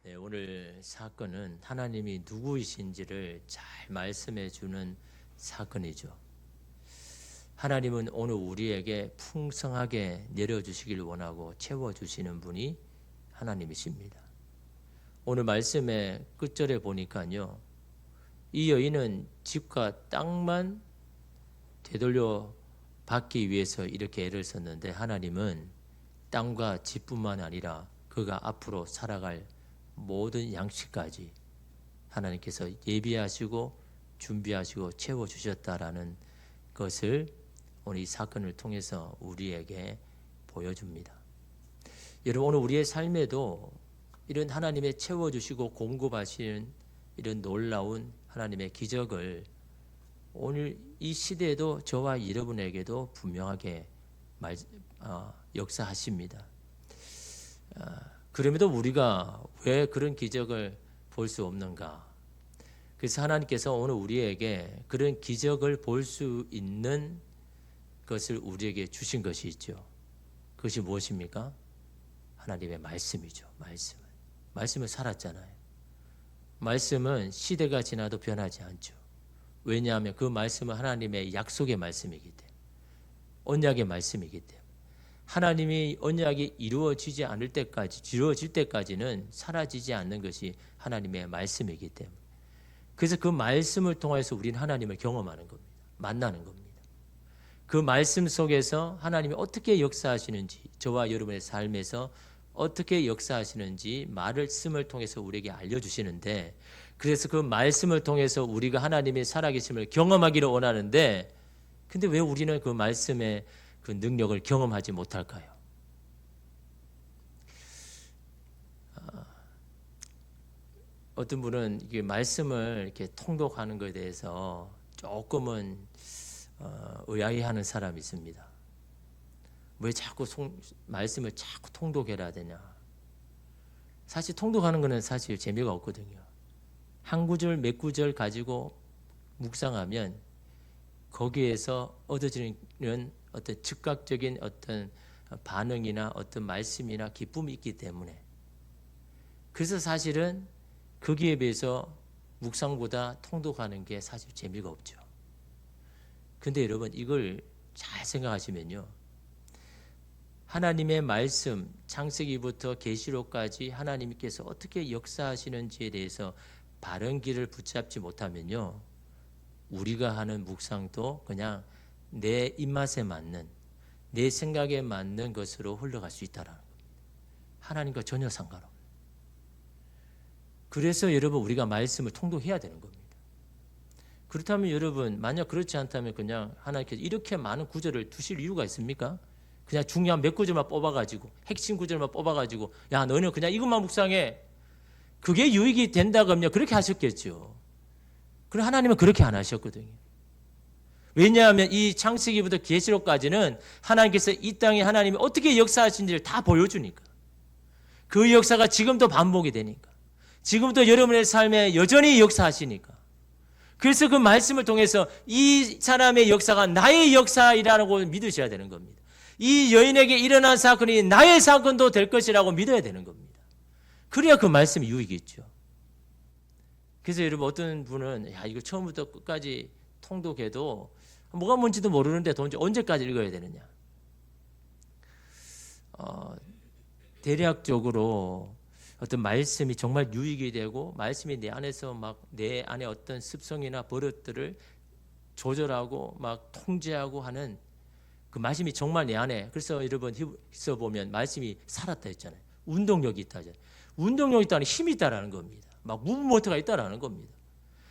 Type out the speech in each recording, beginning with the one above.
네, 오늘 사건은 하나님이 누구이신지를 잘 말씀해 주는 사건이죠. 하나님은 오늘 우리에게 풍성하게 내려주시길 원하고 채워주시는 분이 하나님이십니다. 오늘 말씀의 끝절에 보니까요, 이 여인은 집과 땅만 되돌려 받기 위해서 이렇게 애를 썼는데, 하나님은 땅과 집뿐만 아니라 그가 앞으로 살아갈 모든 양식까지 하나님께서 예비하시고 준비하시고 채워주셨다라는 것을 오늘 이 사건을 통해서 우리에게 보여줍니다. 여러분, 오늘 우리의 삶에도 이런 하나님의 채워주시고 공급하시는 이런 놀라운 하나님의 기적을 오늘 이 시대에도 저와 여러분에게도 분명하게 역사하십니다. 그럼에도 우리가 왜 그런 기적을 볼 수 없는가? 그래서 하나님께서 오늘 우리에게 그런 기적을 볼 수 있는 것을 우리에게 주신 것이 있죠. 그것이 무엇입니까? 하나님의 말씀이죠. 말씀은 살았잖아요. 말씀은 시대가 지나도 변하지 않죠. 왜냐하면 그 말씀은 하나님의 약속의 말씀이기 때문에, 언약의 말씀이기 때문에, 하나님이 언약이 이루어질 때까지는 사라지지 않는 것이 하나님의 말씀이기 때문에, 그래서 그 말씀을 통해서 우리는 하나님을 경험하는 겁니다. 만나는 겁니다. 그 말씀 속에서 하나님이 어떻게 역사하시는지, 저와 여러분의 삶에서 어떻게 역사하시는지 말씀을 통해서 우리에게 알려주시는데, 그래서 그 말씀을 통해서 우리가 하나님의 살아계심을 경험하기를 원하는데, 근데 왜 우리는 그 말씀의 그 능력을 경험하지 못할까요? 어떤 분은 이게 말씀을 이렇게 통독하는 것에 대해서 조금은 의아해하는 사람이 있습니다. 왜 자꾸 말씀을 자꾸 통독해야 되냐? 사실 통독하는 것은 사실 재미가 없거든요. 한 구절 몇 구절 가지고 묵상하면 거기에서 얻어지는 어떤 즉각적인 어떤 반응이나 어떤 말씀이나 기쁨이 있기 때문에, 그래서 사실은 거기에 비해서 묵상보다 통독하는 게 사실 재미가 없죠. 근데 여러분, 이걸 잘 생각하시면요, 하나님의 말씀, 창세기부터 계시록까지 하나님께서 어떻게 역사하시는지에 대해서 바른 길을 붙잡지 못하면요, 우리가 하는 묵상도 그냥 내 입맛에 맞는, 내 생각에 맞는 것으로 흘러갈 수 있다라는 겁니다. 하나님과 전혀 상관없는. 그래서 여러분, 우리가 말씀을 통독해야 되는 겁니다. 그렇다면 여러분, 만약 그렇지 않다면 그냥 하나님께서 이렇게 많은 구절을 두실 이유가 있습니까? 그냥 중요한 몇 구절만 뽑아가지고, 핵심 구절만 뽑아가지고, 야, 너는 그냥 이것만 묵상해, 그게 유익이 된다 그러면 그렇게 하셨겠죠. 그럼 하나님은 그렇게 안 하셨거든요. 왜냐하면 이 창세기부터 계시록까지는 하나님께서 이 땅에 하나님이 어떻게 역사하신지를 다 보여주니까, 그 역사가 지금도 반복이 되니까, 지금도 여러분의 삶에 여전히 역사하시니까, 그래서 그 말씀을 통해서 이 사람의 역사가 나의 역사이라고 믿으셔야 되는 겁니다. 이 여인에게 일어난 사건이 나의 사건도 될 것이라고 믿어야 되는 겁니다. 그래야 그 말씀이 유익이 있죠. 그래서 여러분, 어떤 분은 야, 이거 처음부터 끝까지 통독해도 뭐가 뭔지도 모르는데 도대체 언제까지 읽어야 되느냐? 대략적으로 어떤 말씀이 정말 유익이 되고, 말씀이 내 안에서 막 내 안에 어떤 습성이나 버릇들을 조절하고 막 통제하고 하는 그 말씀이 정말 내 안에, 그래서 여러분 히브리서 보면 말씀이 살았다 했잖아요. 운동력이 있다 하잖아요. 운동력이 있다는 힘이 있다라는 겁니다. 막 무브먼트가 있다라는 겁니다.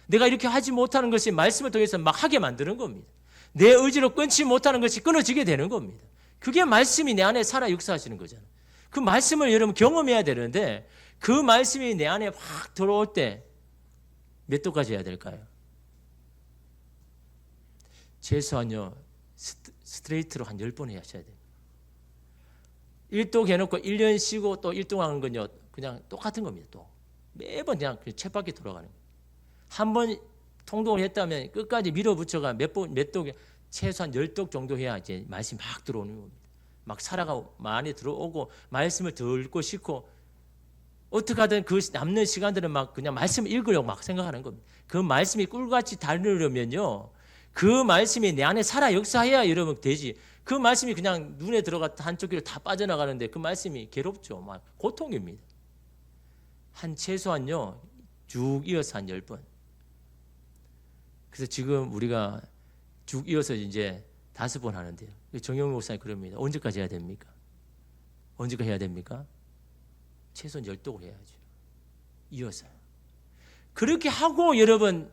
내가 이렇게 하지 못하는 것이 말씀을 통해서 막 하게 만드는 겁니다. 내 의지로 끊지 못하는 것이 끊어지게 되는 겁니다. 그게 말씀이 내 안에 살아 역사하시는 거잖아요. 그 말씀을 여러분 경험해야 되는데, 그 말씀이 내 안에 확 들어올 때 몇 도까지 해야 될까요? 최소한요, 스트레이트로 한 10번 하셔야 돼요. 1독 해놓고 1년 쉬고 또 1독 하는 건요, 그냥 똑같은 겁니다. 또 매번 그냥 쳇바퀴 돌아가는 거예요. 한 번 통독을 했다면 끝까지 밀어붙여가 몇 독, 최소한 10독 정도 해야 이제 말씀이 막 들어오는 겁니다. 막 살아가 많이 들어오고 말씀을 듣고 싶고, 어떻게 하든 그 남는 시간들은 막 그냥 말씀 읽으려고 막 생각하는 겁니다. 그 말씀이 꿀같이 달려면요, 그 말씀이 내 안에 살아 역사해야 여러분 되지. 그 말씀이 그냥 눈에 들어갔다 한쪽 귀로 다 빠져나가는데 그 말씀이 괴롭죠. 막 고통입니다. 한 최소한요 쭉 이어서 한 10번. 그래서 지금 우리가 쭉 이어서 이제 5번 하는데요. 정영 목사님 그럽니다. 언제까지 해야 됩니까? 언제까지 해야 됩니까? 최소한 10독을 해야죠. 이어서. 그렇게 하고 여러분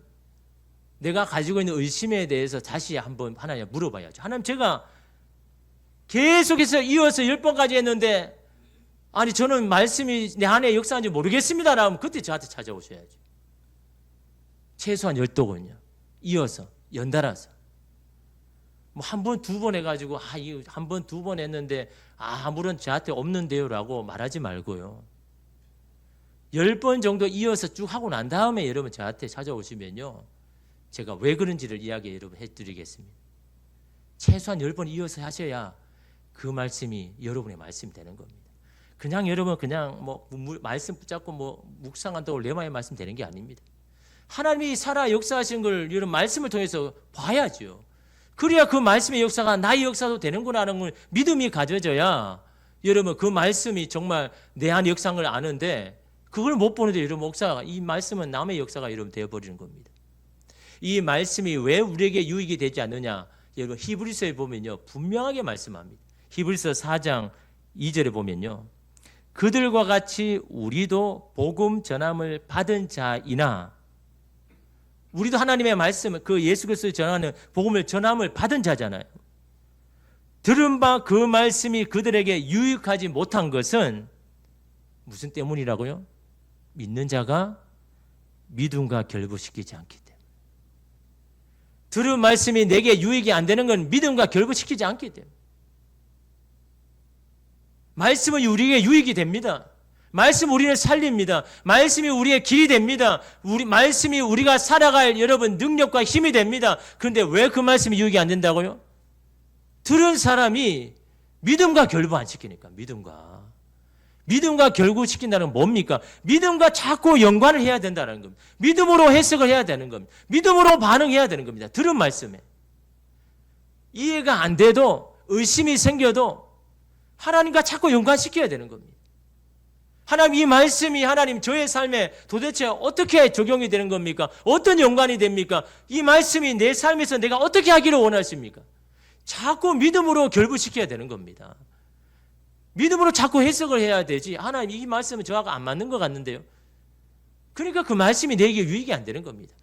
내가 가지고 있는 의심에 대해서 다시 한번 하나님 물어봐야죠. 하나님 제가 계속해서 이어서 10번까지 했는데 아니 저는 말씀이 내 안에 역사한지 모르겠습니다 라면 그때 저한테 찾아오셔야죠. 최소한 10독은요. 이어서 연달아서. 뭐 한 번, 2번 해가지고 한 번, 2번 했는데 아무런 저한테 없는데요 라고 말하지 말고요. 10번 정도 이어서 쭉 하고 난 다음에 여러분 저한테 찾아오시면요. 제가 왜 그런지를 이야기 여러분 해드리겠습니다. 최소한 10번 이어서 하셔야 그 말씀이 여러분의 말씀이 되는 겁니다. 그냥 여러분 그냥 뭐 말씀 붙잡고 뭐 묵상한다고 레마의 말씀 되는 게 아닙니다. 하나님이 살아 역사하신 걸 여러분 말씀을 통해서 봐야죠. 그래야 그 말씀의 역사가 나의 역사도 되는구나 하는 걸 믿음이 가져져야 여러분 그 말씀이 정말 내 안의 역사를 아는데 그걸 못 보는데 여러분 목사가 이 말씀은 남의 역사가 여러분 되어버리는 겁니다. 이 말씀이 왜 우리에게 유익이 되지 않느냐? 여러분 히브리서에 보면요 분명하게 말씀합니다. 히브리서 4장 2절에 보면요 그들과 같이 우리도 복음 전함을 받은 자이나 우리도 하나님의 말씀 그 예수 그리스도 전하는 복음을 전함을 받은 자잖아요. 들은 바 그 말씀이 그들에게 유익하지 못한 것은 무슨 때문이라고요? 믿는 자가 믿음과 결부시키지 않기 때문에. 들은 말씀이 내게 유익이 안 되는 건 믿음과 결부시키지 않기 때문에. 말씀은 우리에게 유익이 됩니다. 말씀 우리를 살립니다. 말씀이 우리의 길이 됩니다. 말씀이 우리가 살아갈 여러분 능력과 힘이 됩니다. 그런데 왜 그 말씀이 유익이 안 된다고요? 들은 사람이 믿음과 결부 안 시키니까. 믿음과 결부시킨다는 건 뭡니까? 믿음과 자꾸 연관을 해야 된다는 겁니다. 믿음으로 해석을 해야 되는 겁니다. 믿음으로 반응해야 되는 겁니다. 들은 말씀에. 이해가 안 돼도 의심이 생겨도 하나님과 자꾸 연관시켜야 되는 겁니다. 하나님 이 말씀이 하나님 저의 삶에 도대체 어떻게 적용이 되는 겁니까? 어떤 연관이 됩니까? 이 말씀이 내 삶에서 내가 어떻게 하기를 원하십니까? 자꾸 믿음으로 결부시켜야 되는 겁니다. 믿음으로 자꾸 해석을 해야 되지. 하나님 이 말씀은 저하고 안 맞는 것 같는데요. 그러니까 그 말씀이 내게 유익이 안 되는 겁니다.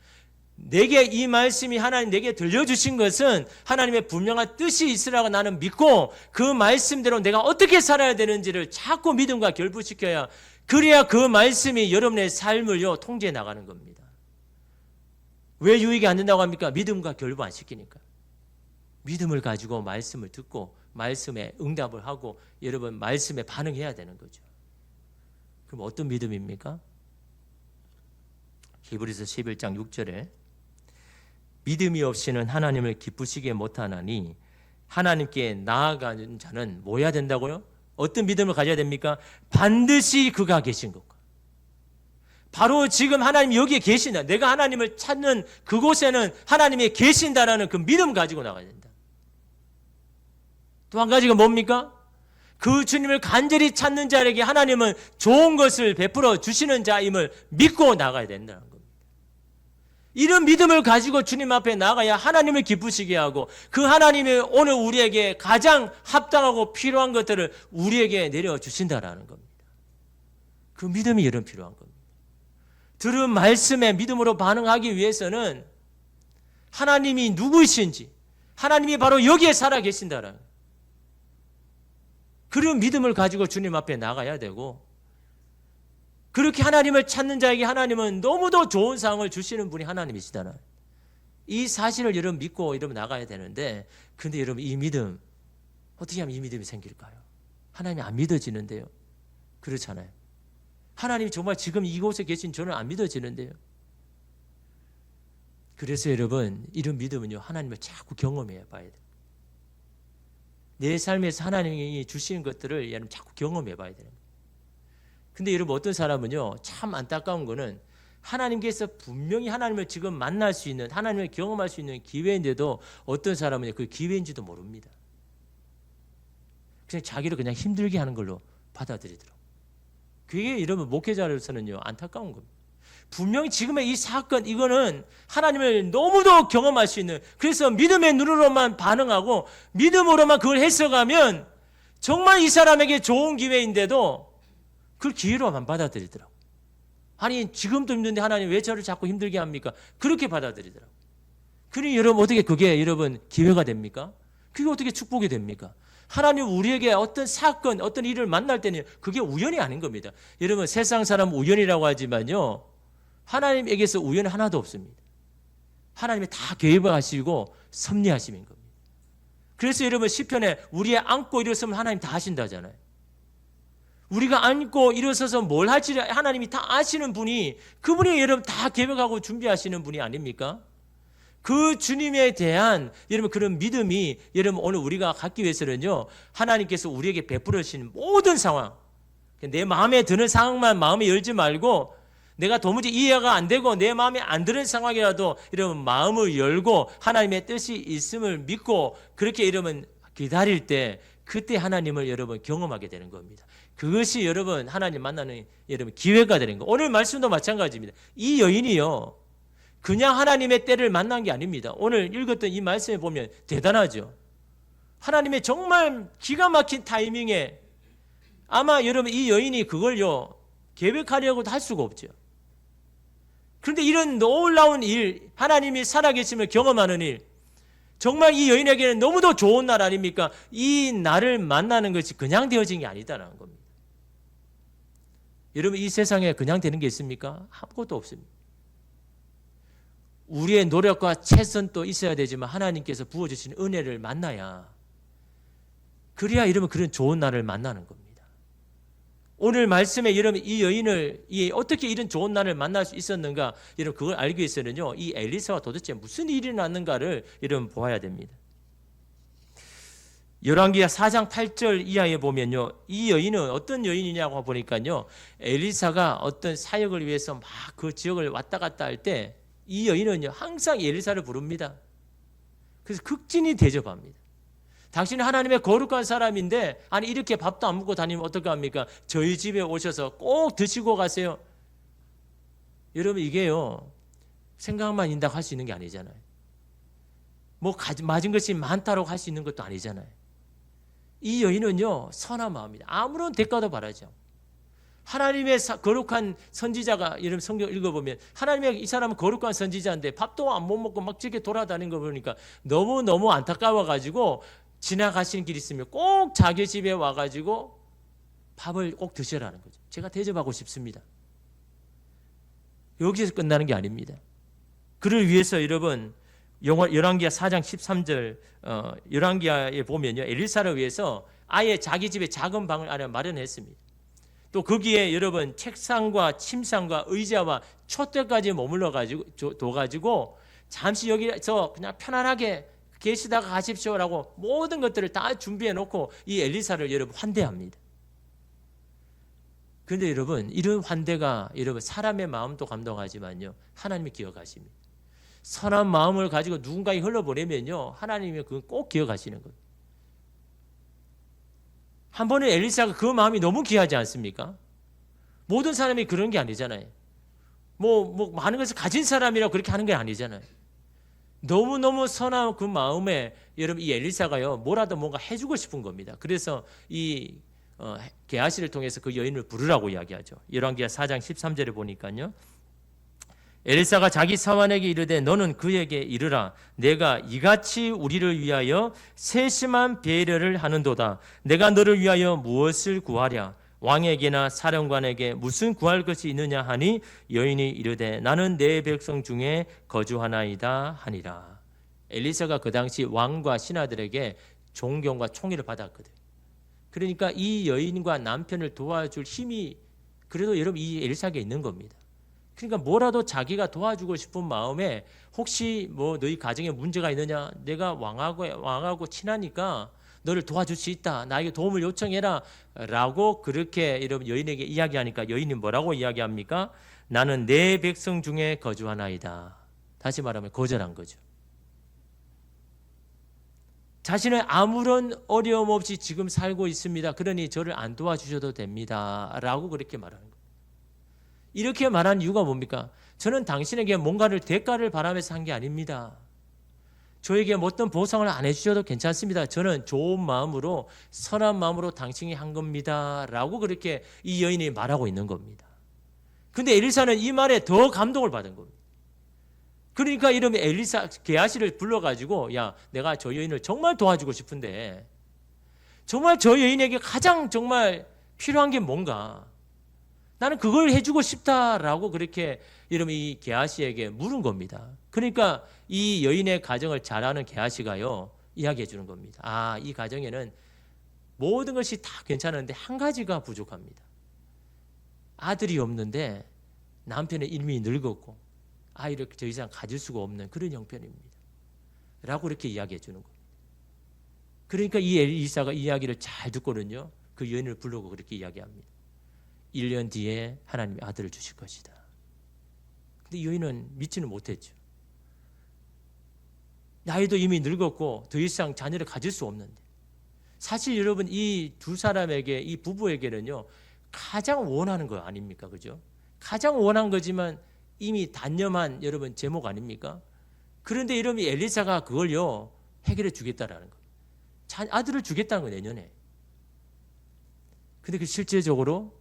내게 이 말씀이 하나님 내게 들려주신 것은 하나님의 분명한 뜻이 있으라고 나는 믿고 그 말씀대로 내가 어떻게 살아야 되는지를 자꾸 믿음과 결부시켜야 그래야 그 말씀이 여러분의 삶을요 통제해 나가는 겁니다. 왜 유익이 안 된다고 합니까? 믿음과 결부 안 시키니까. 믿음을 가지고 말씀을 듣고 말씀에 응답을 하고 여러분 말씀에 반응해야 되는 거죠. 그럼 어떤 믿음입니까? 히브리서 11장 6절에 믿음이 없이는 하나님을 기쁘시게 못하나니 하나님께 나아가는 자는 뭐 해야 된다고요? 어떤 믿음을 가져야 됩니까? 반드시 그가 계신 것과 바로 지금 하나님 여기에 계신다. 내가 하나님을 찾는 그곳에는 하나님이 계신다라는 그 믿음 가지고 나가야 된다. 또 한 가지가 뭡니까? 그 주님을 간절히 찾는 자에게 하나님은 좋은 것을 베풀어 주시는 자임을 믿고 나가야 된다는 겁니다. 이런 믿음을 가지고 주님 앞에 나가야 하나님을 기쁘시게 하고 그 하나님이 오늘 우리에게 가장 합당하고 필요한 것들을 우리에게 내려주신다라는 겁니다. 그 믿음이 여러분 필요한 겁니다. 들은 말씀에 믿음으로 반응하기 위해서는 하나님이 누구이신지 하나님이 바로 여기에 살아계신다라는 그런 믿음을 가지고 주님 앞에 나가야 되고 그렇게 하나님을 찾는 자에게 하나님은 너무도 좋은 상을 주시는 분이 하나님이시잖아요. 이 사실을 여러분 믿고 여러분 나가야 되는데 근데 여러분 이 믿음 어떻게 하면 이 믿음이 생길까요? 하나님이 안 믿어지는데요. 그렇잖아요. 하나님이 정말 지금 이곳에 계신 저는 안 믿어지는데요. 그래서 여러분 이런 믿음은요 하나님을 자꾸 경험해 봐야 돼요. 내 삶에서 하나님이 주시는 것들을 여러분 자꾸 경험해 봐야 돼요. 근데 여러분 어떤 사람은요, 참 안타까운 거는 하나님께서 분명히 하나님을 지금 만날 수 있는, 하나님을 경험할 수 있는 기회인데도 어떤 사람은 그 기회인지도 모릅니다. 그냥 자기를 그냥 힘들게 하는 걸로 받아들이더라고요. 그게 여러분 목회자로서는요, 안타까운 겁니다. 분명히 지금의 이 사건, 이거는 하나님을 너무도 경험할 수 있는, 그래서 믿음의 눈으로만 반응하고 믿음으로만 그걸 해석하면 정말 이 사람에게 좋은 기회인데도 그걸 기회로만 받아들이더라고요. 아니 지금도 힘든데 하나님 왜 저를 자꾸 힘들게 합니까? 그렇게 받아들이더라고요. 그러니 여러분 어떻게 그게 여러분 기회가 됩니까? 그게 어떻게 축복이 됩니까? 하나님 우리에게 어떤 사건, 어떤 일을 만날 때는 그게 우연이 아닌 겁니다. 여러분 세상 사람 우연이라고 하지만요, 하나님에게서 우연은 하나도 없습니다. 하나님이 다 계획하시고 섭리하심인 겁니다. 그래서 여러분 시편에 우리의 안고 일어서면 하나님 다 하신다잖아요. 우리가 안고 일어서서 뭘 할지 하나님이 다 아시는 분이, 그분이 여러분 다 계획하고 준비하시는 분이 아닙니까? 그 주님에 대한 여러분 그런 믿음이 여러분 오늘 우리가 갖기 위해서는요, 하나님께서 우리에게 베풀어 주시는 모든 상황, 내 마음에 드는 상황만 마음에 열지 말고, 내가 도무지 이해가 안 되고 내 마음에 안 드는 상황이라도 여러분 마음을 열고 하나님의 뜻이 있음을 믿고 그렇게 여러분 기다릴 때, 그때 하나님을 여러분 경험하게 되는 겁니다. 그것이 여러분 하나님 만나는 여러분 기회가 되는 거. 오늘 말씀도 마찬가지입니다. 이 여인이요, 그냥 하나님의 때를 만난 게 아닙니다. 오늘 읽었던 이 말씀에 보면 대단하죠. 하나님의 정말 기가 막힌 타이밍에, 아마 여러분 이 여인이 그걸요 계획하려고도 할 수가 없죠. 그런데 이런 놀라운 일, 하나님이 살아계심을 경험하는 일, 정말 이 여인에게는 너무도 좋은 날 아닙니까? 이 날을 만나는 것이 그냥 되어진 게 아니다라는 겁니다. 여러분 이 세상에 그냥 되는 게 있습니까? 아무것도 없습니다. 우리의 노력과 최선도 있어야 되지만 하나님께서 부어주신 은혜를 만나야, 그래야 여러분 그런 좋은 날을 만나는 겁니다. 오늘 말씀에 여러분 이 여인을 어떻게 이런 좋은 날을 만날 수 있었는가, 여러분 그걸 알기 위해서는요, 이 엘리사가 도대체 무슨 일이 났는가를 여러분 보아야 됩니다. 열왕기하 4장 8절 이하에 보면요, 이 여인은 어떤 여인이냐고 보니까요, 엘리사가 어떤 사역을 위해서 막 그 지역을 왔다 갔다 할 때 이 여인은요 항상 엘리사를 부릅니다. 그래서 극진히 대접합니다. 당신은 하나님의 거룩한 사람인데, 아니 이렇게 밥도 안 먹고 다니면 어떨까 합니까? 저희 집에 오셔서 꼭 드시고 가세요. 여러분 이게요 생각만 인다고 할 수 있는 게 아니잖아요. 뭐 맞은 것이 많다고 할 수 있는 것도 아니잖아요. 이 여인은요 선한 마음입니다. 아무런 대가도 바라지 않고, 하나님의 거룩한 선지자가, 여러분 성경 읽어보면 하나님의 이 사람은 거룩한 선지자인데 밥도 안 못 먹고 막 저렇게 돌아다니는 거 보니까 너무너무 안타까워가지고 지나가시는 길 있으면 꼭 자기 집에 와가지고 밥을 꼭 드시라는 거죠. 제가 대접하고 싶습니다. 여기서 끝나는 게 아닙니다. 그를 위해서 여러분 열왕기하 4장 13절 열왕기하에 보면요, 엘리사를 위해서 아예 자기 집에 작은 방을 안에 마련했습니다. 또 거기에 여러분 책상과 침상과 의자와 촛대까지 머물러 가지고 둬가지고 잠시 여기서 그냥 편안하게 계시다가 가십시오라고 모든 것들을 다 준비해 놓고 이 엘리사를 여러분 환대합니다. 그런데 여러분 이런 환대가 여러분 사람의 마음도 감동하지만요, 하나님이 기억하십니다. 선한 마음을 가지고 누군가에 흘러보내면요, 하나님이 그건 꼭 기억하시는 거예요. 한 번은 엘리사가 그 마음이 너무 귀하지 않습니까? 모든 사람이 그런 게 아니잖아요. 뭐 많은 것을 가진 사람이라고 그렇게 하는 게 아니잖아요. 너무너무 선한 그 마음에 여러분 이 엘리사가요 뭐라도 뭔가 해주고 싶은 겁니다. 그래서 이 게하시를 통해서 그 여인을 부르라고 이야기하죠. 열왕기하 4장 13절에 보니까요, 엘리사가 자기 사환에게 이르되 너는 그에게 이르라, 내가 이같이 우리를 위하여 세심한 배려를 하는도다. 내가 너를 위하여 무엇을 구하랴? 왕에게나 사령관에게 무슨 구할 것이 있느냐 하니 여인이 이르되 나는 내 백성 중에 거주하나이다 하니라. 엘리사가 그 당시 왕과 신하들에게 존경과 총애를 받았거든요. 그러니까 이 여인과 남편을 도와줄 힘이 그래도 여러분 이 엘리사에게 있는 겁니다. 그러니까 뭐라도 자기가 도와주고 싶은 마음에, 혹시 뭐 너희 가정에 문제가 있느냐, 내가 왕하고 친하니까 너를 도와줄 수 있다. 나에게 도움을 요청해라. 라고 그렇게 여러분 여인에게 이야기하니까 여인이 뭐라고 이야기합니까? 나는 내 백성 중에 거주하나이다. 다시 말하면 거절한 거죠. 자신은 아무런 어려움 없이 지금 살고 있습니다. 그러니 저를 안 도와주셔도 됩니다. 라고 그렇게 말하는 거예요. 이렇게 말한 이유가 뭡니까? 저는 당신에게 뭔가를 대가를 바라면서 한 게 아닙니다. 저에게 어떤 보상을 안 해주셔도 괜찮습니다. 저는 좋은 마음으로 선한 마음으로 당신이 한 겁니다. 라고 그렇게 이 여인이 말하고 있는 겁니다. 근데 엘리사는 이 말에 더 감동을 받은 겁니다. 그러니까 이러면 엘리사 게하시를 불러가지고 야 내가 저 여인을 정말 도와주고 싶은데 정말 저 여인에게 가장 정말 필요한 게 뭔가 나는 그걸 해주고 싶다라고 그렇게 이러면 이 게하시에게 물은 겁니다. 그러니까 이 여인의 가정을 잘 아는 게하시가요 이야기해 주는 겁니다. 아, 이 가정에는 모든 것이 다 괜찮은데 한 가지가 부족합니다. 아들이 없는데 남편의 이미 늙었고 아이를 더 이상 가질 수가 없는 그런 형편입니다. 라고 이렇게 이야기해 주는 겁니다. 그러니까 이 엘리사가 이 이야기를 잘 듣고는요 그 여인을 부르고 그렇게 이야기합니다. 1년 뒤에 하나님이 아들을 주실 것이다. 근데 여인은 믿지는 못했죠. 나이도 이미 늙었고 더 이상 자녀를 가질 수 없는데 사실 여러분 이 두 사람에게 이 부부에게는요 가장 원하는 거 아닙니까? 그죠? 가장 원한 거지만 이미 단념한 여러분 제목 아닙니까? 그런데 이러면 엘리사가 그걸요 해결해 주겠다라는 거예요. 아들을 주겠다는 거예요, 내년에. 근데 그 실제적으로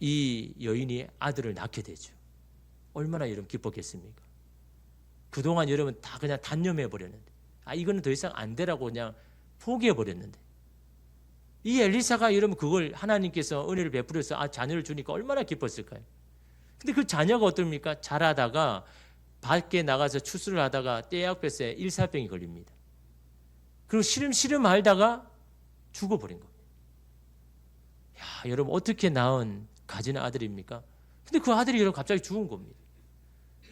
이 여인이 아들을 낳게 되죠. 얼마나 여러분 기뻤겠습니까? 그동안 여러분 다 그냥 단념해 버렸는데 이거는 더 이상 안 되라고 그냥 포기해 버렸는데 이 엘리사가 여러분 그걸 하나님께서 은혜를 베풀어서 자녀를 주니까 얼마나 기뻤을까요? 근데 그 자녀가 어떻습니까? 자라다가 밖에 나가서 추수를 하다가 떼약볕에 일사병이 걸립니다. 그리고 시름시름 앓다가 죽어버린 겁니다. 야, 여러분 어떻게 낳은 가진 아들입니까? 근데 그 아들이 여러분 갑자기 죽은 겁니다.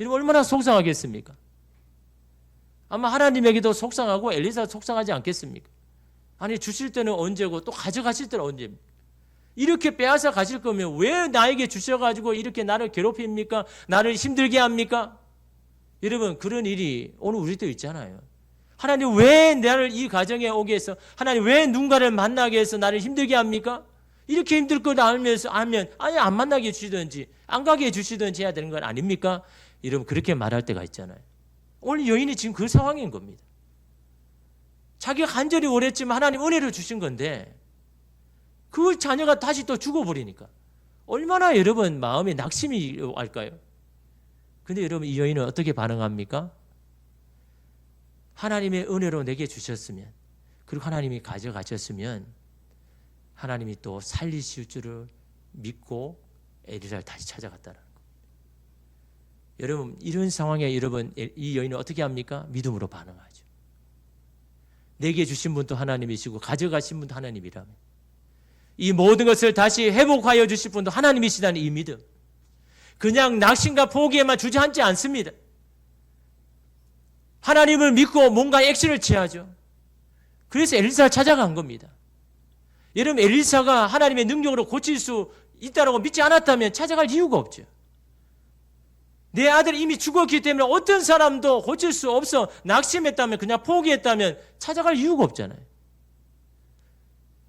여러분 얼마나 속상하겠습니까? 아마 하나님에게도 속상하고 엘리사 속상하지 않겠습니까? 아니 주실 때는 언제고 또 가져가실 때는 언제입니까? 이렇게 빼앗아 가실 거면 왜 나에게 주셔가지고 이렇게 나를 괴롭힙니까? 나를 힘들게 합니까? 여러분 그런 일이 오늘 우리도 있잖아요. 하나님 왜 나를 이 가정에 오게 해서 하나님 왜 누군가를 만나게 해서 나를 힘들게 합니까? 이렇게 힘들 걸 알면서 아니 안 만나게 해주시든지 안 가게 해주시든지 해야 되는 건 아닙니까? 여러분 그렇게 말할 때가 있잖아요. 오늘 여인이 지금 그 상황인 겁니다. 자기가 간절히 원했지만 하나님 은혜를 주신 건데 그 자녀가 다시 또 죽어버리니까 얼마나 여러분 마음에 낙심이 할까요? 근데 여러분 이 여인은 어떻게 반응합니까? 하나님의 은혜로 내게 주셨으면 그리고 하나님이 가져가셨으면 하나님이 또 살리실 줄을 믿고 엘리사를 다시 찾아갔다는 겁니다. 여러분 이런 상황에 여러분 이 여인은 어떻게 합니까? 믿음으로 반응하죠. 내게 주신 분도 하나님이시고 가져가신 분도 하나님이라면 이 모든 것을 다시 회복하여 주실 분도 하나님이시다는 이 믿음. 그냥 낙심과 포기에만 주저앉지 않습니다. 하나님을 믿고 뭔가 액션을 취하죠. 그래서 엘리사를 찾아간 겁니다. 여러분 엘리사가 하나님의 능력으로 고칠 수 있다고 믿지 않았다면 찾아갈 이유가 없죠. 내 아들이 이미 죽었기 때문에 어떤 사람도 고칠 수 없어 낙심했다면 그냥 포기했다면 찾아갈 이유가 없잖아요.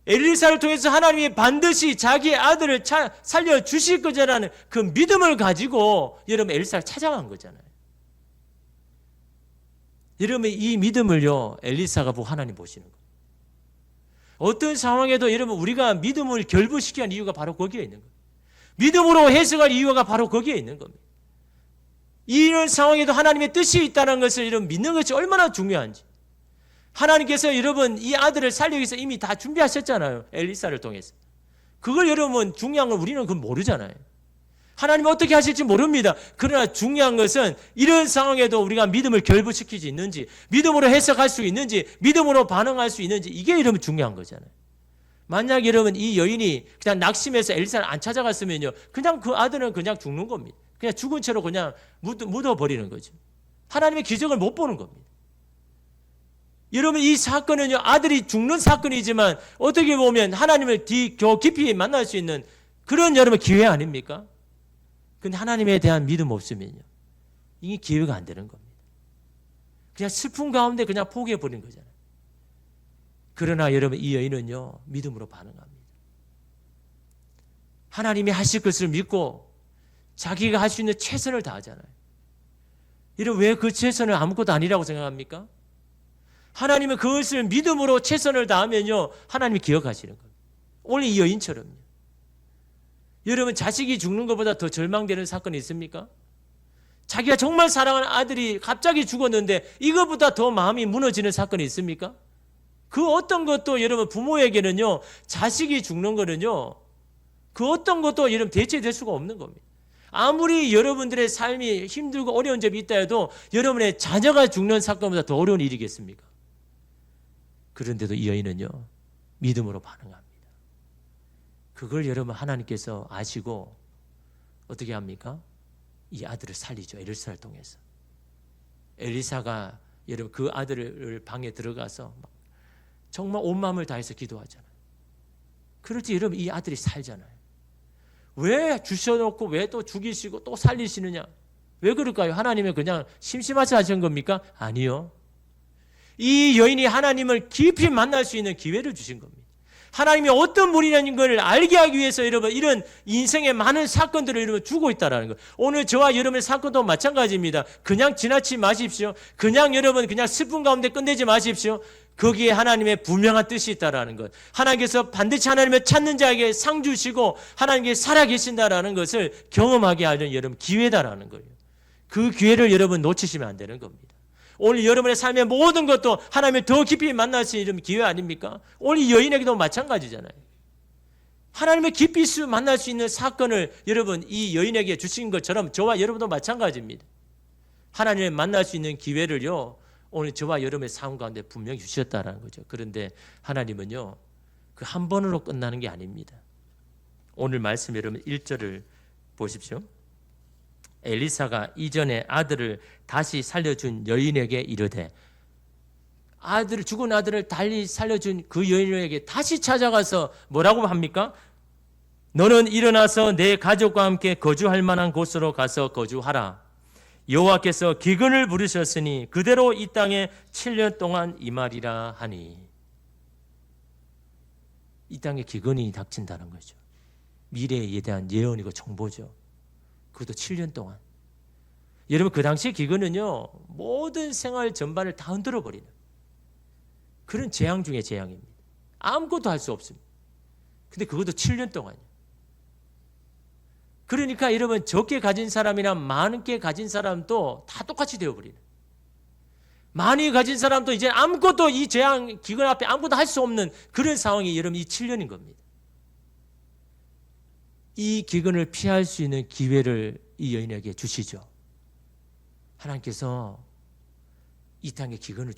엘리사를 통해서 하나님이 반드시 자기의 아들을 살려주실 거라는 그 믿음을 가지고 여러분 엘리사를 찾아간 거잖아요. 여러분 이 믿음을요 엘리사가 보고 하나님 보시는 거예요. 어떤 상황에도 여러분 우리가 믿음을 결부시키는 이유가 바로 거기에 있는 거예요. 믿음으로 해석할 이유가 바로 거기에 있는 겁니다. 이런 상황에도 하나님의 뜻이 있다는 것을 여러분 믿는 것이 얼마나 중요한지. 하나님께서 여러분 이 아들을 살리기 위해서 이미 다 준비하셨잖아요. 엘리사를 통해서. 그걸 여러분 중요한 건 우리는 그건 모르잖아요. 하나님이 어떻게 하실지 모릅니다. 그러나 중요한 것은 이런 상황에도 우리가 믿음을 결부시킬 수 있는지, 믿음으로 해석할 수 있는지, 믿음으로 반응할 수 있는지, 이게 여러분 중요한 거잖아요. 만약 여러분 이 여인이 그냥 낙심해서 엘리사를 안 찾아갔으면요, 그냥 그 아들은 그냥 죽는 겁니다. 그냥 죽은 채로 그냥 묻어버리는 거죠. 하나님의 기적을 못 보는 겁니다. 여러분 이 사건은요 아들이 죽는 사건이지만 어떻게 보면 하나님을 더 깊이 만날 수 있는 그런 여러분 기회 아닙니까? 근데 하나님에 대한 믿음 없으면요 이게 기회가 안 되는 겁니다. 그냥 슬픔 가운데 그냥 포기해 버린 거잖아요. 그러나 여러분 이 여인은요 믿음으로 반응합니다. 하나님이 하실 것을 믿고 자기가 할 수 있는 최선을 다하잖아요. 여러분 왜 그 최선을 아무것도 아니라고 생각합니까? 하나님은 그것을 믿음으로 최선을 다하면요 하나님이 기억하시는 거예요. 오늘 이 여인처럼요. 여러분 자식이 죽는 것보다 더 절망되는 사건이 있습니까? 자기가 정말 사랑하는 아들이 갑자기 죽었는데 이것보다 더 마음이 무너지는 사건이 있습니까? 그 어떤 것도 여러분 부모에게는요 자식이 죽는 거는요 그 어떤 것도 여러분 대체될 수가 없는 겁니다. 아무리 여러분들의 삶이 힘들고 어려운 점이 있다 해도 여러분의 자녀가 죽는 사건보다 더 어려운 일이겠습니까? 그런데도 이 여인은요 믿음으로 반응합니다. 그걸 여러분 하나님께서 아시고 어떻게 합니까? 이 아들을 살리죠. 엘리사를 통해서. 엘리사가 여러분 그 아들을 방에 들어가서 정말 온 마음을 다해서 기도하잖아요. 그럴 때 여러분 이 아들이 살잖아요. 왜 주셔놓고 왜 또 죽이시고 또 살리시느냐? 왜 그럴까요? 하나님은 그냥 심심하지 하신 겁니까? 아니요. 이 여인이 하나님을 깊이 만날 수 있는 기회를 주신 겁니다. 하나님이 어떤 분이라는 걸 알게 하기 위해서 여러분 이런 인생의 많은 사건들을 여러분 주고 있다는 거. 오늘 저와 여러분의 사건도 마찬가지입니다. 그냥 지나치지 마십시오. 그냥 여러분 그냥 슬픔 가운데 끝내지 마십시오. 거기에 하나님의 분명한 뜻이 있다라는 것. 하나님께서 반드시 하나님을 찾는 자에게 상 주시고 하나님께 살아계신다라는 것을 경험하게 하는 여러분 기회다라는 거예요. 그 기회를 여러분 놓치시면 안 되는 겁니다. 오늘 여러분의 삶의 모든 것도 하나님을 더 깊이 만날 수 있는 기회 아닙니까? 오늘 이 여인에게도 마찬가지잖아요. 하나님을 깊이 만날 수 있는 사건을 여러분 이 여인에게 주신 것처럼 저와 여러분도 마찬가지입니다. 하나님을 만날 수 있는 기회를요 오늘 저와 여러분의 삶 가운데 분명히 주셨다는 거죠. 그런데 하나님은요 그 한 번으로 끝나는 게 아닙니다. 오늘 말씀 여러분 1절을 보십시오. 엘리사가 이전에 아들을 다시 살려준 여인에게 이르되, 죽은 아들을 달리 살려준 그 여인에게 다시 찾아가서 뭐라고 합니까? 너는 일어나서 내 가족과 함께 거주할 만한 곳으로 가서 거주하라. 여호와께서 기근을 부르셨으니 그대로 이 땅에 7년 동안 임하리라 하니. 이 땅에 기근이 닥친다는 거죠. 미래에 대한 예언이고 정보죠. 그것도 7년 동안. 여러분 그 당시 기근은요 모든 생활 전반을 다 흔들어 버리는 그런 재앙 중에 재앙입니다. 아무것도 할 수 없습니다. 근데 그것도 7년 동안이요. 그러니까 여러분 적게 가진 사람이나 많게 가진 사람도 다 똑같이 되어버리는, 많이 가진 사람도 이제 아무것도 이 재앙 기근 앞에 아무것도 할 수 없는 그런 상황이 여러분 이 7년인 겁니다. 이 기근을 피할 수 있는 기회를 이 여인에게 주시죠. 하나님께서 이 땅에 기근을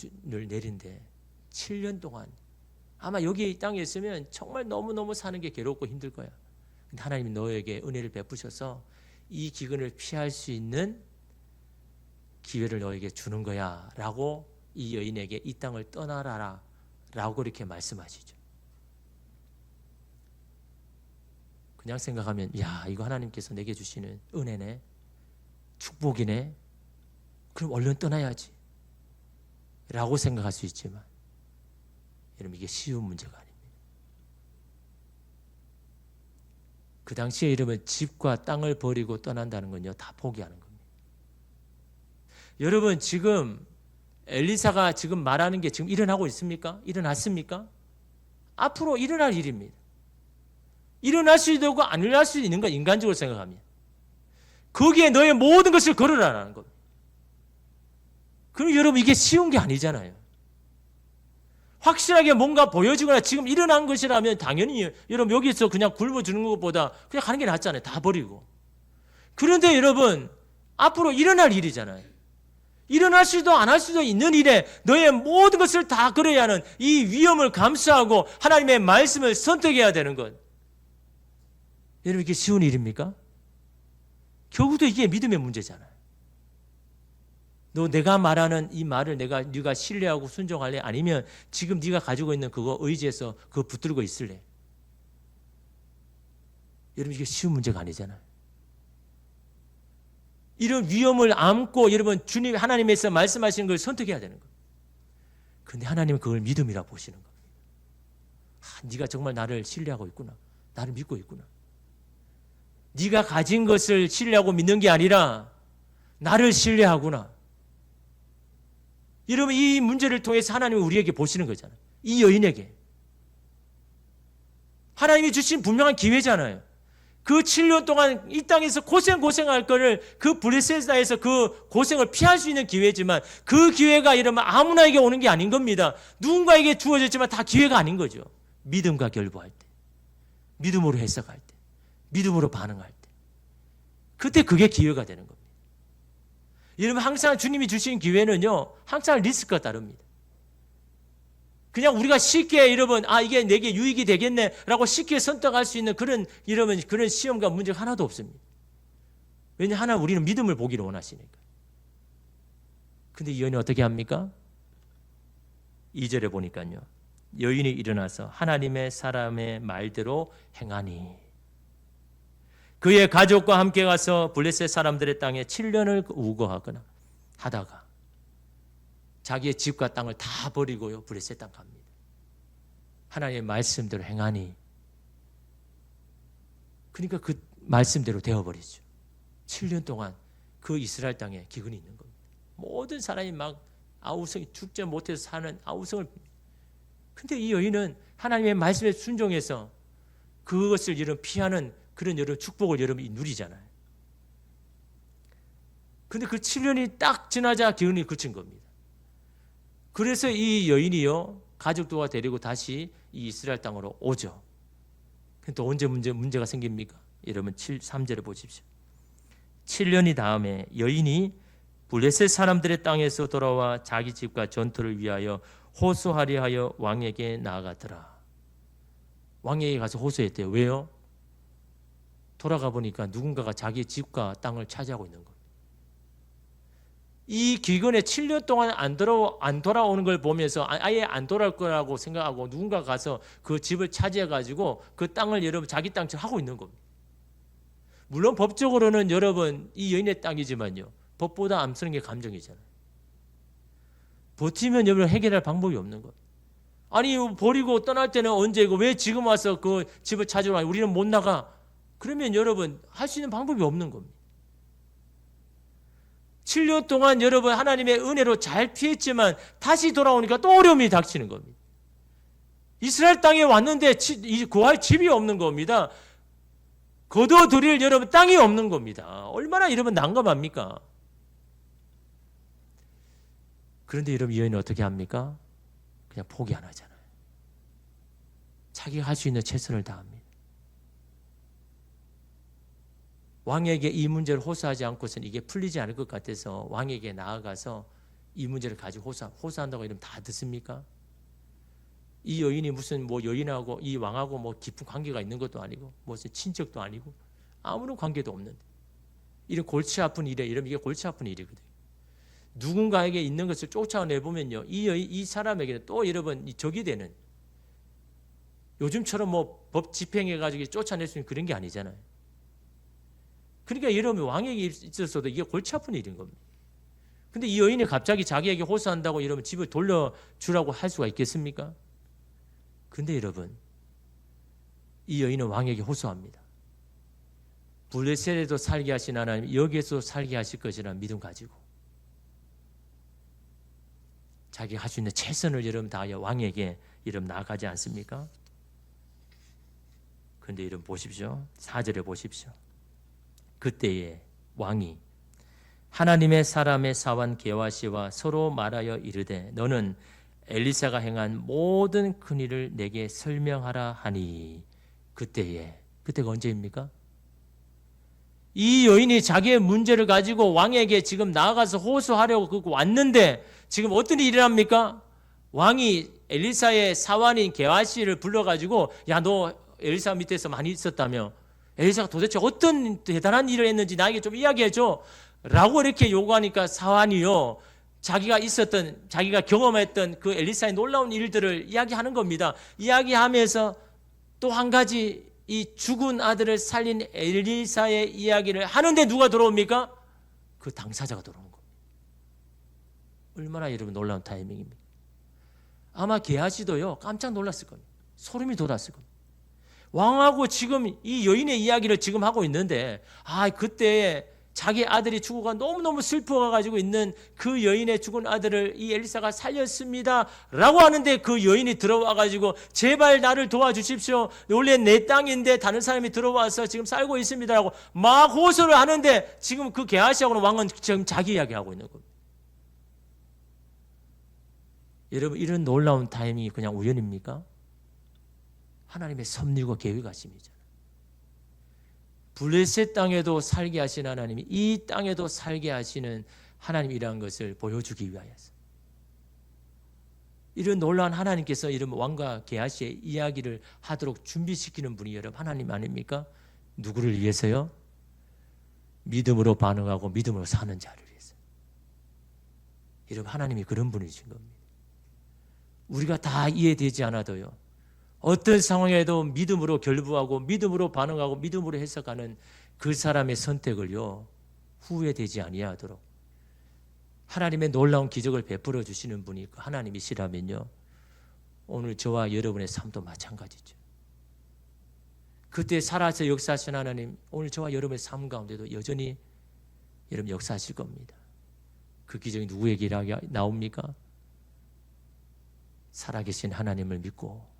내린데 7년 동안 아마 여기 이 땅에 있으면 정말 너무너무 사는 게 괴롭고 힘들 거야. 근데 하나님이 너에게 은혜를 베푸셔서 이 기근을 피할 수 있는 기회를 너에게 주는 거야 라고 이 여인에게 이 땅을 떠나라 라고 이렇게 말씀하시죠. 그냥 생각하면 야 이거 하나님께서 내게 주시는 은혜네, 축복이네, 그럼 얼른 떠나야지 라고 생각할 수 있지만 여러분 이게 쉬운 문제가 아닙니다. 그 당시에 여러분 집과 땅을 버리고 떠난다는 건요 다 포기하는 겁니다. 여러분 지금 엘리사가 지금 말하는 게 지금 일어나고 있습니까? 일어났습니까? 앞으로 일어날 일입니다. 일어날 수 있고 안 일어날 수 있는 건 인간적으로 생각합니다. 거기에 너의 모든 것을 걸으라는 겁니다. 그럼 여러분 이게 쉬운 게 아니잖아요. 확실하게 뭔가 보여지거나 지금 일어난 것이라면 당연히 여러분 여기서 그냥 굶어주는 것보다 그냥 가는 게 낫잖아요. 다 버리고. 그런데 여러분 앞으로 일어날 일이잖아요. 일어날 수도 안 할 수도 있는 일에 너의 모든 것을 다 걸어야 하는 이 위험을 감수하고 하나님의 말씀을 선택해야 되는 것. 여러분 이게 쉬운 일입니까? 결국도 이게 믿음의 문제잖아요. 너 내가 말하는 이 말을 네가 신뢰하고 순종할래? 아니면 지금 네가 가지고 있는 그거 의지해서 그거 붙들고 있을래? 여러분 이게 쉬운 문제가 아니잖아요. 이런 위험을 안고 여러분 주님 하나님께서 말씀하시는 걸 선택해야 되는 거예요. 그런데 하나님은 그걸 믿음이라고 보시는 겁니다. 네가 정말 나를 신뢰하고 있구나. 나를 믿고 있구나. 네가 가진 것을 신뢰하고 믿는 게 아니라 나를 신뢰하구나. 여러분 이 문제를 통해서 하나님은 우리에게 보시는 거잖아요. 이 여인에게. 하나님이 주신 분명한 기회잖아요. 그 7년 동안 이 땅에서 고생할 거를 그 블레셋에서 그 고생을 피할 수 있는 기회지만 그 기회가 이러면 아무나에게 오는 게 아닌 겁니다. 누군가에게 주어졌지만 다 기회가 아닌 거죠. 믿음과 결부할 때, 믿음으로 해석할 때, 믿음으로 반응할 때, 그때 그게 기회가 되는 겁니다. 여러분 항상 주님이 주신 기회는요 항상 리스크가 따릅니다. 그냥 우리가 쉽게 여러분 이게 내게 유익이 되겠네라고 쉽게 선택할 수 있는 그런 시험과 문제가 하나도 없습니다. 왜냐 하나 우리는 믿음을 보기를 원하시니까. 근데 이 여인이 어떻게 합니까? 2절에 보니까요. 여인이 일어나서 하나님의 사람의 말대로 행하니 그의 가족과 함께 가서 블레셋 사람들의 땅에 7년을 우거하거나 하다가 자기의 집과 땅을 다 버리고요 블레셋 땅 갑니다. 하나님의 말씀대로 행하니 그러니까 그 말씀대로 되어버리죠. 7년 동안 그 이스라엘 땅에 기근이 있는 겁니다. 모든 사람이 막 아우성이 죽지 못해서 사는 아우성을. 근데 이 여인은 하나님의 말씀에 순종해서 그것을 여러분 피하는 그런 여러분 축복을 여러분이 누리잖아요. 근데 그 7년이 딱 지나자 기근이 그친 겁니다. 그래서 이 여인이요 가족들과 데리고 다시 이 이스라엘 땅으로 오죠. 또 언제 문제가 생깁니까? 여러분 3절에 보십시오. 7년이 다음에 여인이 블레셋 사람들의 땅에서 돌아와 자기 집과 전투를 위하여 호소하려 하여 왕에게 나아가더라. 왕에게 가서 호소했대요. 왜요? 돌아가 보니까 누군가가 자기 집과 땅을 차지하고 있는 거예요. 이 기근에 7년 동안 안 돌아오는 걸 보면서 아예 안 돌아올 거라고 생각하고 누군가 가서 그 집을 차지해가지고 그 땅을 여러분 자기 땅처럼 하고 있는 겁니다. 물론 법적으로는 여러분 이 여인의 땅이지만요. 법보다 앞서는 게 감정이잖아요. 버티면 여러분 해결할 방법이 없는 거예요. 아니 버리고 떠날 때는 언제고 왜 지금 와서 그 집을 찾으러 와요? 우리는 못 나가. 그러면 여러분 할 수 있는 방법이 없는 겁니다. 7년 동안 여러분 하나님의 은혜로 잘 피했지만 다시 돌아오니까 또 어려움이 닥치는 겁니다. 이스라엘 땅에 왔는데 구할 집이 없는 겁니다. 거둬들일 여러분 땅이 없는 겁니다. 얼마나 여러분 난감합니까? 그런데 여러분 이 여인은 어떻게 합니까? 그냥 포기 안 하잖아요. 자기가 할 수 있는 최선을 다합니다. 왕에게 이 문제를 호소하지 않고서는 이게 풀리지 않을 것 같아서 왕에게 나아가서 이 문제를 가지고 호소한다고 이러면 다 듣습니까? 이 여인이 무슨 여인하고 이 왕하고 깊은 관계가 있는 것도 아니고 무슨 친척도 아니고 아무런 관계도 없는데 이런 골치 아픈 일에 이러면 이게 골치 아픈 일이거든요. 누군가에게 있는 것을 쫓아내보면요 이 사람에게는 또 여러분 적이 되는 요즘처럼 법 집행해가지고 쫓아낼 수 있는 그런 게 아니잖아요. 그러니까 여러분 왕에게 있어서도 이게 골치 아픈 일인 겁니다. 근데 이 여인이 갑자기 자기에게 호소한다고 이러면 집을 돌려주라고 할 수가 있겠습니까? 근데 여러분 이 여인은 왕에게 호소합니다. 블레셋에도 살게 하신 하나님 여기에서 살게 하실 것이라는 믿음 가지고 자기가 할 수 있는 최선을 여러분 다하여 왕에게 여러분 나아가지 않습니까? 그런데 여러분 보십시오. 4절에 보십시오. 그때에 왕이 하나님의 사람의 사환 게하시와 서로 말하여 이르되 너는 엘리사가 행한 모든 큰 일을 내게 설명하라 하니 그때가 언제입니까? 이 여인이 자기의 문제를 가지고 왕에게 지금 나아가서 호소하려고 왔는데 지금 어떤 일이 일어납니까? 왕이 엘리사의 사환인 게하시를 불러가지고 야 너 엘리사 밑에서 많이 있었다며 엘리사가 도대체 어떤 대단한 일을 했는지 나에게 좀 이야기해줘. 라고 이렇게 요구하니까 사환이요, 자기가 경험했던 그 엘리사의 놀라운 일들을 이야기하는 겁니다. 이야기하면서 또 한 가지, 이 죽은 아들을 살린 엘리사의 이야기를 하는데 누가 들어옵니까? 그 당사자가 들어오는 겁니다. 얼마나 여러분 놀라운 타이밍입니까? 아마 게하시도요 깜짝 놀랐을 겁니다. 소름이 돋았을 겁니다. 왕하고 지금 이 여인의 이야기를 지금 하고 있는데, 그때 자기 아들이 죽어가 너무너무 슬퍼가지고 있는 그 여인의 죽은 아들을 이 엘리사가 살렸습니다 라고 하는데, 그 여인이 들어와가지고 제발 나를 도와주십시오, 원래 내 땅인데 다른 사람이 들어와서 지금 살고 있습니다 라고 막 호소를 하는데, 지금 그 게하시하고는 왕은 지금 자기 이야기하고 있는 겁니다. 여러분, 이런 놀라운 타이밍이 그냥 우연입니까? 하나님의 섭리고 계획하심이잖아요. 블레셋 땅에도 살게 하신 하나님이 이 땅에도 살게 하시는 하나님이라는 것을 보여주기 위하여서, 이런 놀라운 하나님께서 이런 왕과 게하시의 이야기를 하도록 준비시키는 분이 여러분 하나님 아닙니까? 누구를 위해서요? 믿음으로 반응하고 믿음으로 사는 자를 위해서. 여러분, 하나님이 그런 분이신 겁니다. 우리가 다 이해되지 않아도요, 어떤 상황에도 믿음으로 결부하고 믿음으로 반응하고 믿음으로 해석하는 그 사람의 선택을요 후회되지 아니하도록 하나님의 놀라운 기적을 베풀어 주시는 분이 하나님이시라면요, 오늘 저와 여러분의 삶도 마찬가지죠. 그때 살아서 역사하신 하나님, 오늘 저와 여러분의 삶 가운데도 여전히 여러분 역사하실 겁니다. 그 기적이 누구에게 나옵니까? 살아계신 하나님을 믿고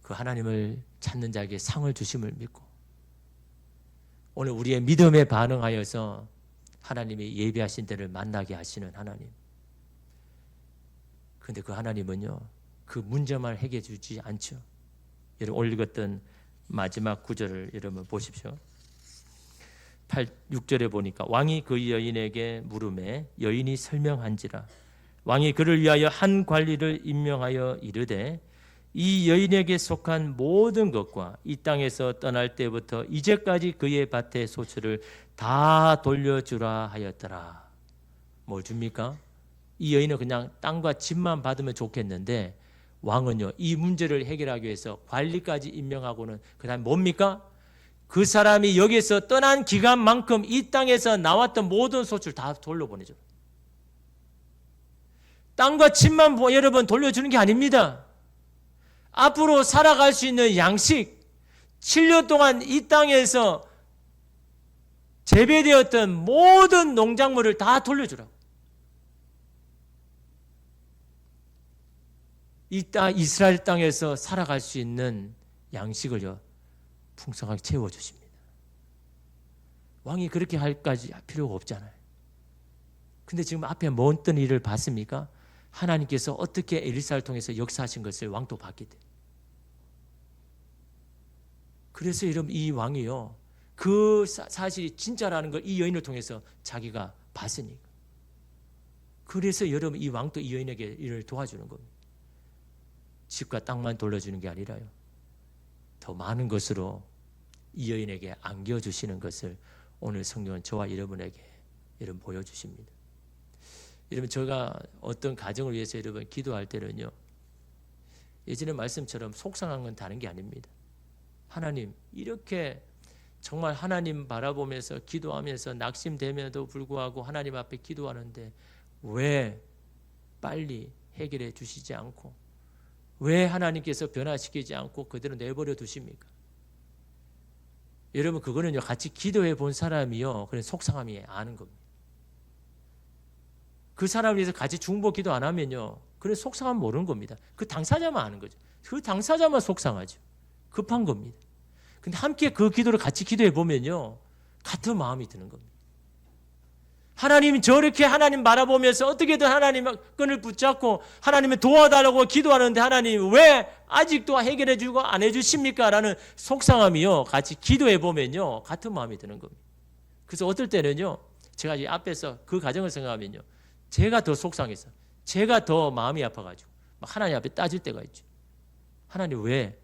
그 하나님을 찾는 자에게 상을 주심을 믿고, 오늘 우리의 믿음에 반응하여서 하나님이 예비하신 데를 만나게 하시는 하나님. 그런데 그 하나님은요 그 문제만 해결해 주지 않죠. 여러분, 오늘 읽었던 마지막 구절을 여러분 보십시오. 6절에 보니까 왕이 그 여인에게 물음에 여인이 설명한지라. 왕이 그를 위하여 한 관리를 임명하여 이르되 이 여인에게 속한 모든 것과 이 땅에서 떠날 때부터 이제까지 그의 밭의 소출을 다 돌려주라 하였더라. 뭘 줍니까? 이 여인은 그냥 땅과 집만 받으면 좋겠는데, 왕은요 이 문제를 해결하기 위해서 관리까지 임명하고는 그 다음에 뭡니까? 그 사람이 여기서 떠난 기간만큼 이 땅에서 나왔던 모든 소출 다 돌려보내줘. 땅과 집만 여러분 돌려주는 게 아닙니다. 앞으로 살아갈 수 있는 양식, 7년 동안 이 땅에서 재배되었던 모든 농작물을 다 돌려주라고. 이 땅, 이스라엘 땅에서 살아갈 수 있는 양식을요 풍성하게 채워주십니다. 왕이 그렇게 할 필요가 없잖아요. 근데 지금 앞에 뭐 어떤 일을 봤습니까? 하나님께서 어떻게 엘리사를 통해서 역사하신 것을 왕도 봤기 때문에. 그래서 여러분, 이 왕이요 그 사실이 진짜라는 걸 이 여인을 통해서 자기가 봤으니까. 그래서 여러분, 이 왕도 이 여인에게 일을 도와주는 겁니다. 집과 땅만 돌려주는 게 아니라요, 더 많은 것으로 이 여인에게 안겨주시는 것을 오늘 성경은 저와 여러분에게 여러분 보여주십니다. 여러분, 제가 어떤 가정을 위해서 여러분 기도할 때는요, 예전의 말씀처럼 속상한 건 다른 게 아닙니다. 하나님, 이렇게 정말 하나님 바라보면서 기도하면서 낙심됨에도 불구하고 하나님 앞에 기도하는데 왜 빨리 해결해 주시지 않고, 왜 하나님께서 변화시키지 않고 그대로 내버려 두십니까? 여러분, 그거는요 같이 기도해 본 사람이요 그런 속상함이 아는 겁니다. 그 사람을 위해서 같이 중보 기도 안 하면요 그런 속상함 모르는 겁니다. 그 당사자만 아는 거죠. 그 당사자만 속상하죠. 급한 겁니다. 근데 함께 그 기도를 같이 기도해 보면요 같은 마음이 드는 겁니다. 하나님이 저렇게 하나님 바라보면서 어떻게든 하나님 끈을 붙잡고 하나님을 도와달라고 기도하는데 하나님 왜 아직도 해결해 주고 안 해주십니까? 라는 속상함이요 같이 기도해 보면요 같은 마음이 드는 겁니다. 그래서 어떨 때는요 제가 이 앞에서 그 가정을 생각하면요 제가 더 속상해서 제가 더 마음이 아파가지고 막 하나님 앞에 따질 때가 있죠. 하나님 왜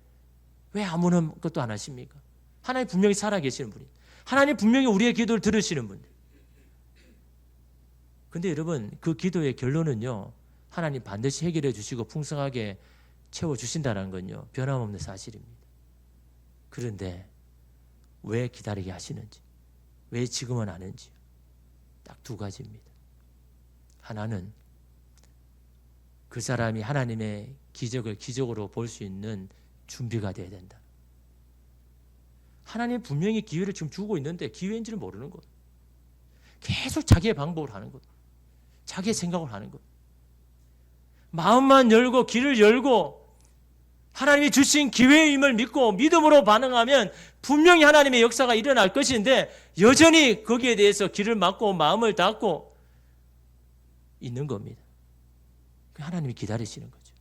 아무런 것도 안 하십니까? 하나님 분명히 살아계시는 분이, 하나님 분명히 우리의 기도를 들으시는 분들, 근데 여러분 그 기도의 결론은요, 하나님 반드시 해결해 주시고 풍성하게 채워주신다는 건요 변함없는 사실입니다. 그런데 왜 기다리게 하시는지, 왜 지금은 안 하는지 딱 두 가지입니다. 하나는 그 사람이 하나님의 기적을 기적으로 볼 수 있는 준비가 돼야 된다. 하나님 분명히 기회를 지금 주고 있는데 기회인지를 모르는 것. 계속 자기의 방법을 하는 것. 자기의 생각을 하는 것. 마음만 열고 길을 열고 하나님이 주신 기회임을 믿고 믿음으로 반응하면 분명히 하나님의 역사가 일어날 것인데 여전히 거기에 대해서 길을 막고 마음을 닫고 있는 겁니다. 하나님이 기다리시는 거죠.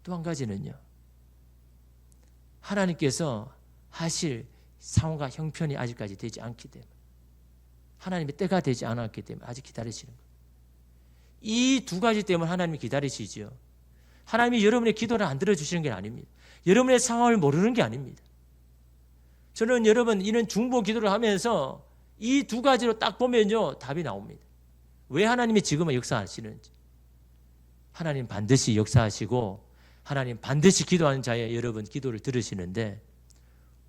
또 한 가지는요, 하나님께서 하실 상황과 형편이 아직까지 되지 않기 때문에, 하나님의 때가 되지 않았기 때문에 아직 기다리시는 거예요. 이 두 가지 때문에 하나님이 기다리시죠. 하나님이 여러분의 기도를 안 들어주시는 게 아닙니다. 여러분의 상황을 모르는 게 아닙니다. 저는 여러분 이런 중보 기도를 하면서 이 두 가지로 딱 보면요 답이 나옵니다. 왜 하나님이 지금은 역사하시는지. 하나님 반드시 역사하시고 하나님 반드시 기도하는 자의 여러분 기도를 들으시는데,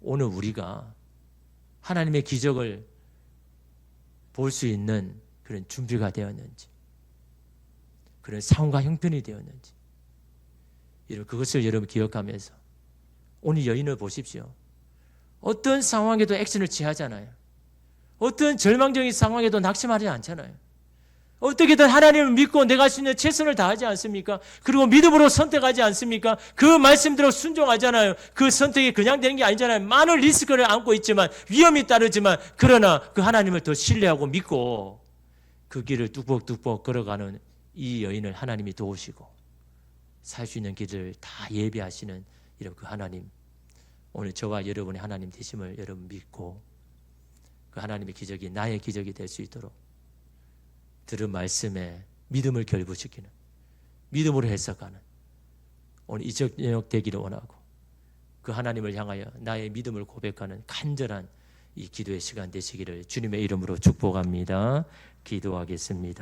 오늘 우리가 하나님의 기적을 볼 수 있는 그런 준비가 되었는지, 그런 상황과 형편이 되었는지, 그것을 여러분 기억하면서 오늘 여인을 보십시오. 어떤 상황에도 액션을 취하잖아요. 어떤 절망적인 상황에도 낙심하지 않잖아요. 어떻게든 하나님을 믿고 내가 할 수 있는 최선을 다하지 않습니까? 그리고 믿음으로 선택하지 않습니까? 그 말씀대로 순종하잖아요. 그 선택이 그냥 되는 게 아니잖아요. 많은 리스크를 안고 있지만, 위험이 따르지만, 그러나 그 하나님을 더 신뢰하고 믿고 그 길을 뚝벅뚝벅 걸어가는 이 여인을 하나님이 도우시고 살 수 있는 길을 다 예비하시는 이런 그 하나님, 오늘 저와 여러분의 하나님 되심을 여러분 믿고 그 하나님의 기적이 나의 기적이 될 수 있도록 들은 말씀에 믿음을 결부시키는, 믿음으로 해석하는 오늘 이 저녁 되기를 원하고, 그 하나님을 향하여 나의 믿음을 고백하는 간절한 이 기도의 시간 되시기를 주님의 이름으로 축복합니다. 기도하겠습니다.